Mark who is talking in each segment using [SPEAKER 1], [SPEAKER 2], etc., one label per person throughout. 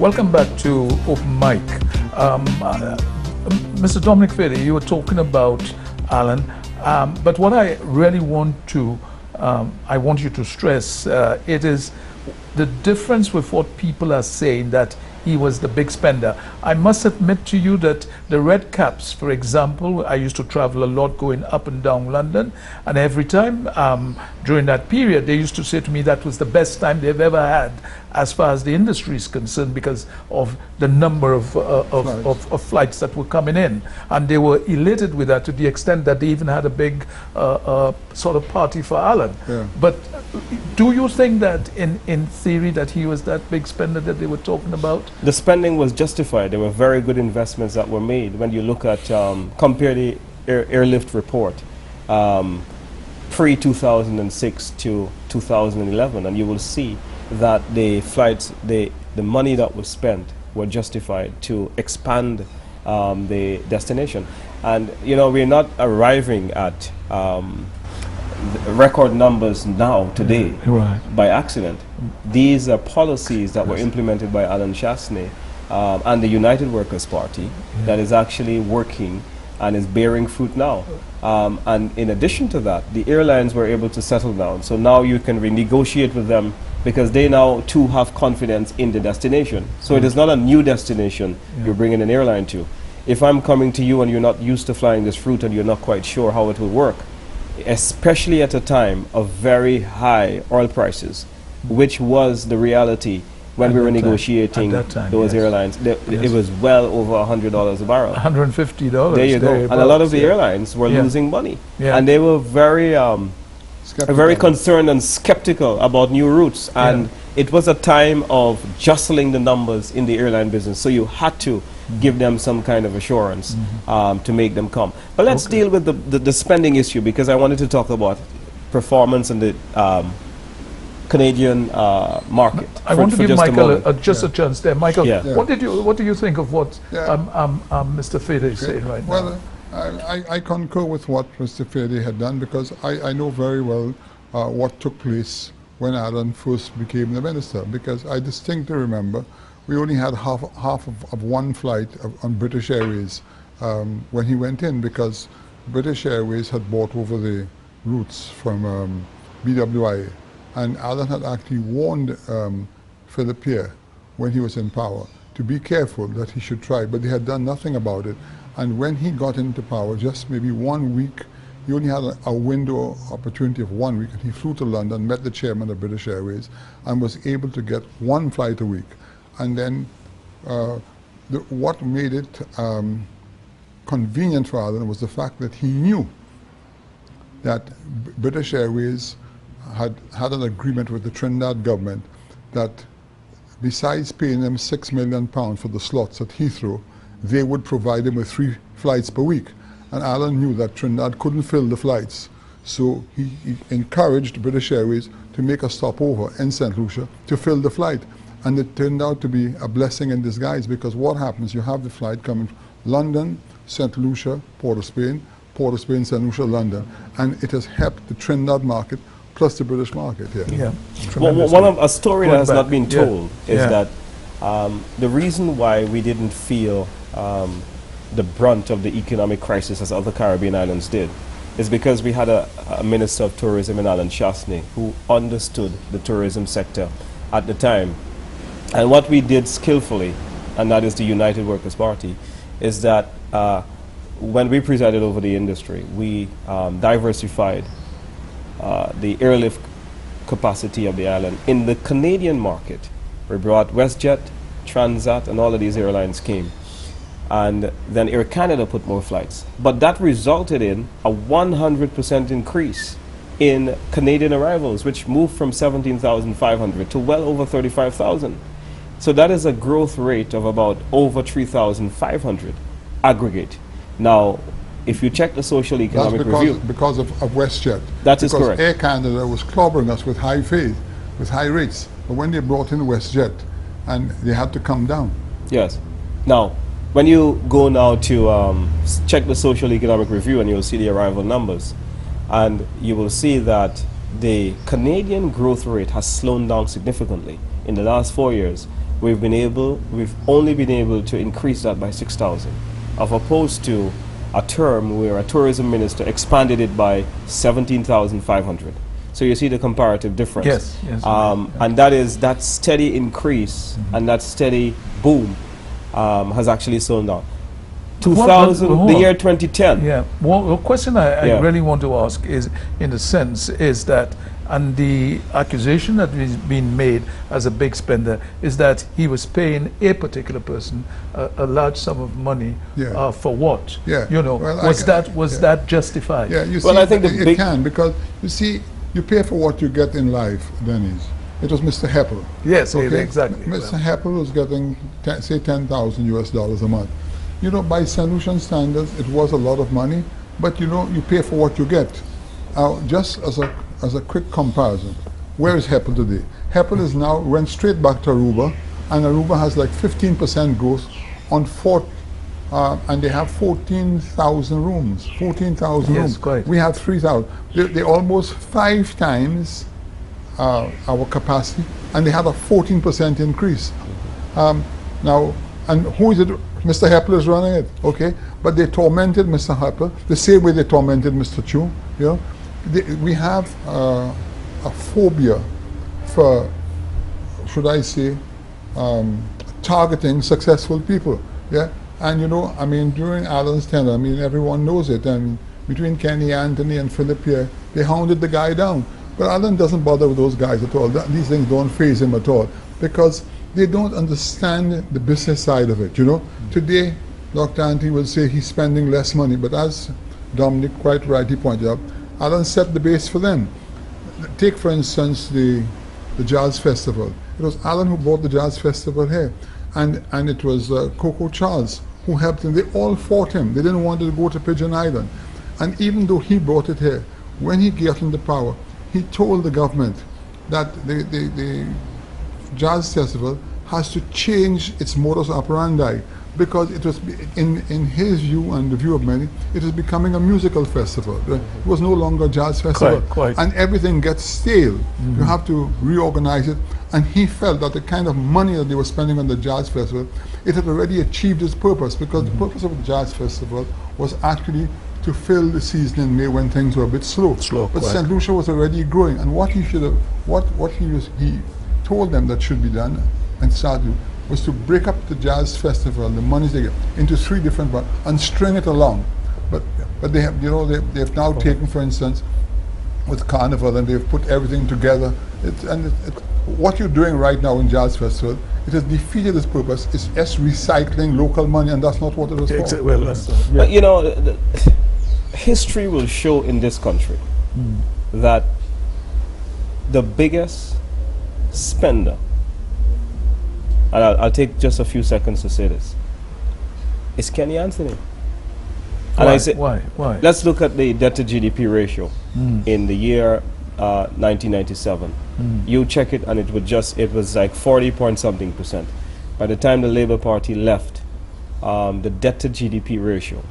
[SPEAKER 1] Welcome back to Open Mic. Mr. Dominic Fede, you were talking about Alan, but what I really want to, I want you to stress, it is the difference with what people are saying that he was the big spender. I must admit to you that the Red Caps, for example, I used to travel a lot going up and down London, and every time during that period, they used to say to me that was the best time they've ever had as far as the industry is concerned because of the number of flights that were coming in. And they were elated with that to the extent that they even had a big sort of party for Alan.
[SPEAKER 2] Yeah.
[SPEAKER 1] But do you think that in theory that he was that big spender that they were talking about?
[SPEAKER 3] The spending was justified. There were very good investments that were made. When you look at, compare the airlift report pre-2006 to 2011, and you will see that the flights, the money that was spent were justified to expand the destination. And, you know, we're not arriving at record numbers now, today, by accident. These are policies that were implemented by Alan Chasney and the United Workers' Party that is actually working and is bearing fruit now. And in addition to that, the airlines were able to settle down. So now you can renegotiate with them because they now too have confidence in the destination. So it is not a new destination you're bringing an airline to. If I'm coming to you and you're not used to flying this route and you're not quite sure how it will work, especially at a time of very high oil prices, which was the reality when we were negotiating those airlines. It was well over $100 a barrel.
[SPEAKER 1] $150.
[SPEAKER 3] There you go. And a lot of the airlines were losing money. And they were very concerned and skeptical about new routes. And it was a time of jostling the numbers in the airline business. So you had to give them some kind of assurance to make them come. But let's deal with the spending issue, because I wanted to talk about performance in the Canadian market.
[SPEAKER 1] I want to give Michael just a chance there. Michael, what do you think of what Mr. Fede is saying right now?
[SPEAKER 2] Well, I concur with what Mr. Fede had done, because I know very well what took place when Alan first became the minister, because I distinctly remember we only had half of one flight on British Airways when he went in, because British Airways had bought over the routes from BWI. And Alan had actually warned Philip Pierre when he was in power to be careful that he should try, but they had done nothing about it. And when he got into power, just maybe 1 week, he only had a window opportunity of 1 week, and he flew to London, met the chairman of British Airways, and was able to get one flight a week. And then what made it convenient for Alan was the fact that he knew that British Airways had an agreement with the Trinidad government that besides paying them £6 million for the slots at Heathrow, they would provide him with 3 flights per week. And Alan knew that Trinidad couldn't fill the flights. So he encouraged British Airways to make a stopover in St. Lucia to fill the flight. And it turned out to be a blessing in disguise, because what happens, you have the flight coming from London, St. Lucia, Port of Spain, St. Lucia, London. And it has helped the Trinidad market plus the British market here.
[SPEAKER 3] Well, a story that has not been told is that the reason why we didn't feel the brunt of the economic crisis as other Caribbean islands did is because we had a Minister of Tourism in Alan Chasney who understood the tourism sector at the time. And what we did skillfully, and that is the United Workers' Party, is that when we presided over the industry, we diversified the airlift capacity of the island. In the Canadian market, we brought WestJet, Transat, and all of these airlines came. And then Air Canada put more flights. But that resulted in a 100% increase in Canadian arrivals, which moved from 17,500 to well over 35,000. So that is a growth rate of about over 3,500 aggregate. Now, if you check the social economic review,
[SPEAKER 2] because of WestJet.
[SPEAKER 3] That is correct.
[SPEAKER 2] Air Canada was clobbering us with high fares, with high rates. But when they brought in WestJet, and they had to come down.
[SPEAKER 3] Yes. Now, when you go now to check the social economic review, and you'll see the arrival numbers, and you will see that the Canadian growth rate has slowed down significantly. In the last 4 years, we've only been able to increase that by 6,000, as opposed to a term where a tourism minister expanded it by 17,500. So you see the comparative difference.
[SPEAKER 1] Yes, yes.
[SPEAKER 3] And that is that steady increase and that steady boom has actually slowed down. 2000, the year 2010.
[SPEAKER 1] Yeah. Well, the question I really want to ask is, in a sense, is that, and the accusation that is being made as a big spender is that he was paying a particular person a large sum of money for what?
[SPEAKER 2] Yeah.
[SPEAKER 1] You know,
[SPEAKER 2] well,
[SPEAKER 1] was that justified?
[SPEAKER 2] Yeah. You see,
[SPEAKER 3] well, I think
[SPEAKER 2] it can, because you see, you pay for what you get in life, Dennis. It was Mr. Heppel.
[SPEAKER 1] Yes,
[SPEAKER 2] okay?
[SPEAKER 1] exactly.
[SPEAKER 2] Mr. Heppel was getting, say, $10,000 a month. You know, by St. Lucian standards, it was a lot of money, but you know, you pay for what you get. Just as a quick comparison, where is Heppel today? Heppel is now went straight back to Aruba, and Aruba has like 15% growth on and they have 14,000 rooms. 14,000 rooms.
[SPEAKER 1] Quite.
[SPEAKER 2] We have 3,000. They're almost 5 times our capacity, and they had a 14% increase. Now, and who is it? Mr. Heppel is running it, okay? But they tormented Mr. Heppel the same way they tormented Mr. Chu. You know, we have a phobia for, should I say, targeting successful people. Yeah, and you know, I mean, during Alan's tenure, I mean, everyone knows it. And between Kenny, Anthony, and Philip here, they hounded the guy down. But Alan doesn't bother with those guys at all. These things don't faze him at all, because they don't understand the business side of it, you know. Today, Dr. Anthony will say he's spending less money, but as Dominic quite rightly pointed out, Alan set the base for them. Take, for instance, the Jazz Festival. It was Alan who brought the Jazz Festival here, and it was Coco Charles who helped him. They all fought him. They didn't want to go to Pigeon Island. And even though he brought it here, when he got into power, he told the government that the Jazz Festival has to change its modus operandi, because it was, in his view and the view of many, it is becoming a musical festival. It was no longer a jazz festival.
[SPEAKER 1] Quite.
[SPEAKER 2] And everything gets stale. You have to reorganize it. And he felt that the kind of money that they were spending on the jazz festival, it had already achieved its purpose, because the purpose of the jazz festival was actually to fill the season in May when things were a bit slow. But St. Lucia was already growing, and what he should have, he told them that should be done and started was to break up the jazz festival, the monies they get, into 3 different parts and string it along. But they have, you know, they've now taken, for instance, with Carnival, and they've put everything together. What you're doing right now in Jazz Festival, it has defeated its purpose. It's just recycling local money, and that's not what it was for.
[SPEAKER 1] Well,
[SPEAKER 3] but you know, history will show in this country that the biggest spender, and I'll take just a few seconds to say this, is Kenny Anthony. And
[SPEAKER 1] why?
[SPEAKER 3] I say,
[SPEAKER 1] why?
[SPEAKER 3] Let's look at the debt to GDP ratio in the year 1997. You check it, and it was like 40 point something percent. By the time the Labour Party left, the debt to GDP ratio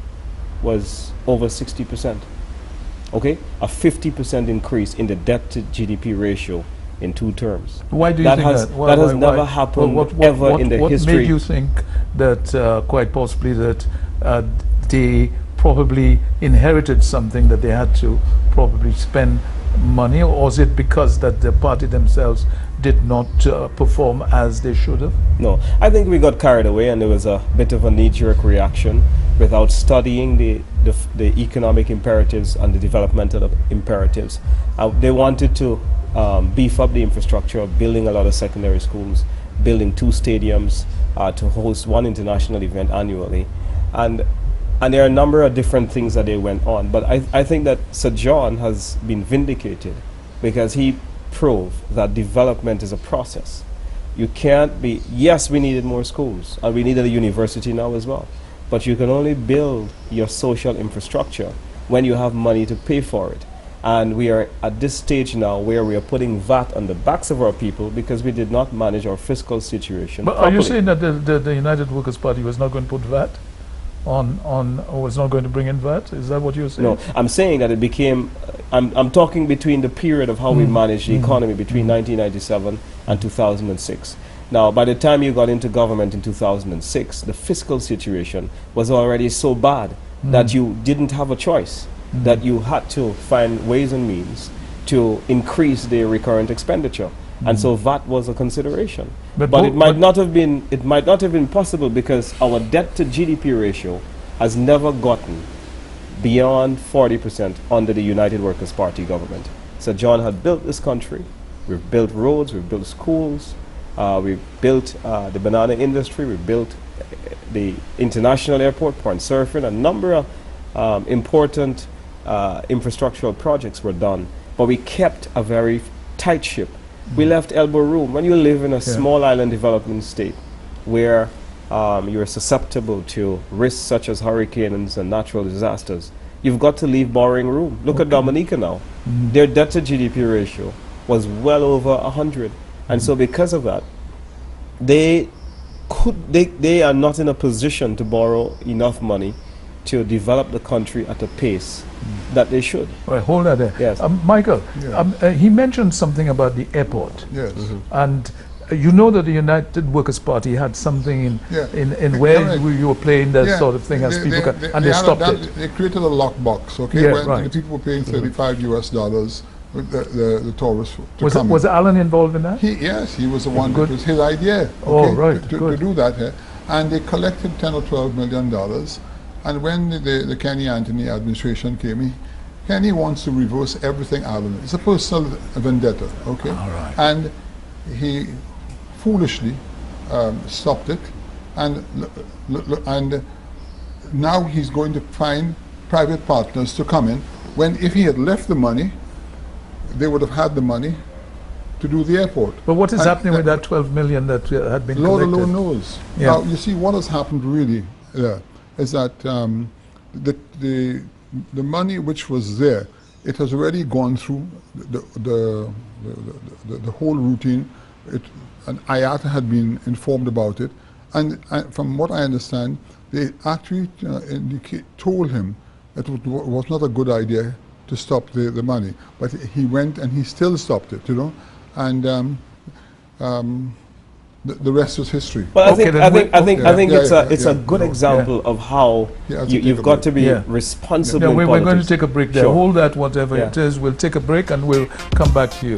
[SPEAKER 3] was over 60%. Okay, a 50% increase in the debt to GDP ratio in 2 terms.
[SPEAKER 1] Why do you think that?
[SPEAKER 3] That has never happened ever in the history.
[SPEAKER 1] What made you think that, quite possibly, that they probably inherited something that they had to probably spend money, or was it because that the party themselves did not perform as they should have?
[SPEAKER 3] No, I think we got carried away, and there was a bit of a knee-jerk reaction without studying the economic imperatives and the developmental imperatives. They wanted to beef up the infrastructure, building a lot of secondary schools, building 2 stadiums to host 1 international event annually, and there are a number of different things that they went on. But I think that Sir John has been vindicated, because he proved that development is a process. You can't be, yes, we needed more schools, and we needed a university now as well, but you can only build your social infrastructure when you have money to pay for it. And we are at this stage now where we are putting VAT on the backs of our people because we did not manage our fiscal situation
[SPEAKER 1] But
[SPEAKER 3] properly.
[SPEAKER 1] are you saying that the United Workers' Party was not going to put VAT was not going to bring in VAT? Is that what you're saying?
[SPEAKER 3] No, I'm saying that it became, I'm talking between the period of how we managed the economy between 1997 and 2006. Now, by the time you got into government in 2006, the fiscal situation was already so bad that you didn't have a choice, that you had to find ways and means to increase the recurrent expenditure. And so VAT was a consideration. But it might not have been possible because our debt to GDP ratio has never gotten beyond 40% under the United Workers' Party government. So John had built this country. We've built roads, we've built schools, we've built the banana industry, we've built the international airport, Point Surfing, a number of important infrastructural projects were done. But we kept a very tight ship. We left elbow room. When you live in a small island development state where you're susceptible to risks such as hurricanes and natural disasters, you've got to leave borrowing room. Look at Dominica now. Their debt to GDP ratio was well over 100. And so because of that, they are not in a position to borrow enough money to develop the country at a pace that they should.
[SPEAKER 1] Right, hold that there.
[SPEAKER 3] Yes.
[SPEAKER 1] Michael, he mentioned something about the airport.
[SPEAKER 2] Yes.
[SPEAKER 1] And you know that the United Workers' Party had something in where you were playing that sort of thing, as people and they stopped it.
[SPEAKER 2] They created a lockbox, okay, when the people were paying $35 US, the tourists to come.
[SPEAKER 1] Was Alan involved in that?
[SPEAKER 2] Yes, he was the one. It was his idea. Okay,
[SPEAKER 1] oh, right.
[SPEAKER 2] To do that, and they collected $10 or $12 million. And when the Kenny Anthony administration came, Kenny wants to reverse everything Alan. It's a personal vendetta, okay?
[SPEAKER 1] All right.
[SPEAKER 2] And he foolishly stopped it, and now he's going to find private partners to come in, when if he had left the money, they would have had the money to do the airport.
[SPEAKER 1] But what is happening with that 12 million that had been
[SPEAKER 2] Lord
[SPEAKER 1] collected?
[SPEAKER 2] alone knows.
[SPEAKER 1] Yeah.
[SPEAKER 2] Now, you see, what has happened really is that the money which was there, it has already gone through the whole routine. And IATA had been informed about it, and from what I understand, they actually told him that it was not a good idea to stop the money, but he went and he still stopped it, you know, and the rest was history.
[SPEAKER 3] Well, I think it's a good example of how you've got to be responsible.
[SPEAKER 1] We're going to take a break there. Sure. Hold that, whatever it is. We'll take a break and we'll come back to you.